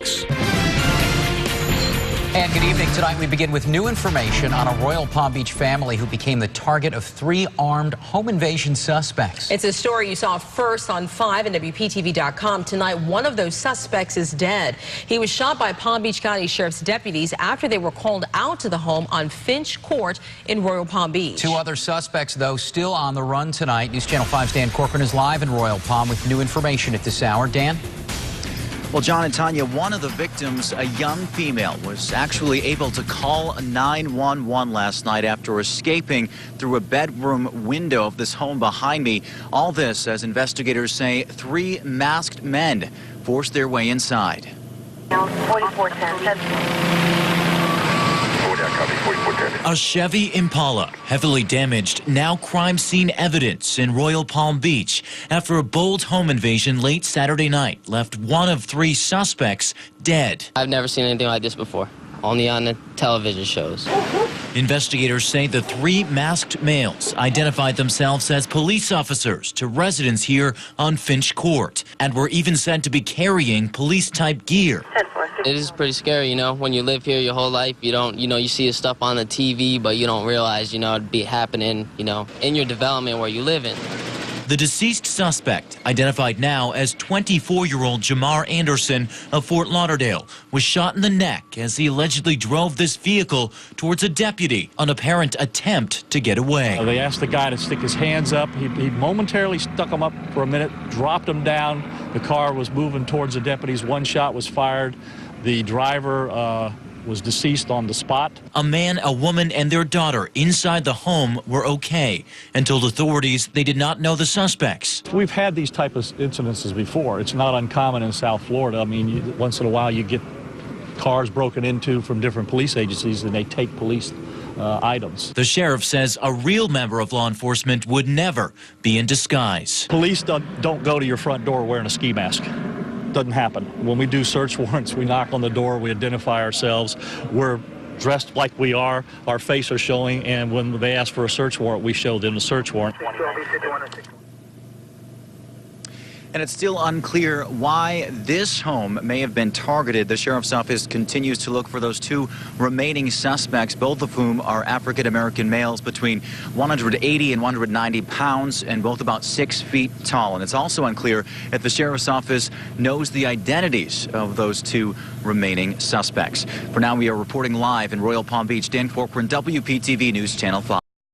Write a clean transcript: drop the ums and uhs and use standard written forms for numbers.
And good evening. Tonight we begin with new information on a Royal Palm Beach family who became the target of 3 armed home invasion suspects. It's a story you saw first on 5 and WPTV.com. Tonight, one of those suspects is dead. He was shot by Palm Beach County Sheriff's deputies after they were called out to the home on Finch Court in Royal Palm Beach. 2 other suspects, though, still on the run tonight. News Channel 5's Dan Corcoran is live in Royal Palm with new information at this hour. Dan? Well, John and Tanya, one of the victims, a young female, was actually able to call 911 last night after escaping through a bedroom window of this home behind me. All this, as investigators say, 3 masked men forced their way inside. 4410. A Chevy Impala, heavily damaged, now crime scene evidence in Royal Palm Beach after a bold home invasion late Saturday night left one of 3 suspects dead. I've never seen anything like this before, only on the television shows. Investigators say the 3 masked males identified themselves as police officers to residents here on Finch Court and were even said to be carrying police-type gear. It is pretty scary, you know, when you live here your whole life, you don't, you see this stuff on the TV, but you don't realize, it'd be happening, in your development where you live in. The deceased suspect, identified now as 24-year-old Jamar Anderson of Fort Lauderdale, was shot in the neck as he allegedly drove this vehicle towards a deputy, an apparent attempt to get away. They asked the guy to stick his hands up. He momentarily stuck them up for a minute, dropped them down. The car was moving towards the deputies. 1 shot was fired. The driver was deceased on the spot. A man, a woman, and their daughter inside the home were okay and told authorities they did not know the suspects. We've had these type of incidences before. It's not uncommon in South Florida. I mean, once in a while you get cars broken into from different police agencies and they take police items. The sheriff says a real member of law enforcement would never be in disguise. Police don't go to your front door wearing a ski mask. Doesn't happen. When we do search warrants, we knock on the door, we identify ourselves, we're dressed like we are, our face are showing, and when they ask for a search warrant, we show them the search warrant. And it's still unclear why this home may have been targeted. The sheriff's office continues to look for those 2 remaining suspects, both of whom are African-American males between 180 and 190 pounds and both about 6 feet tall. And it's also unclear if the sheriff's office knows the identities of those 2 remaining suspects. For now, we are reporting live in Royal Palm Beach. Dan Corcoran, WPTV News Channel 5.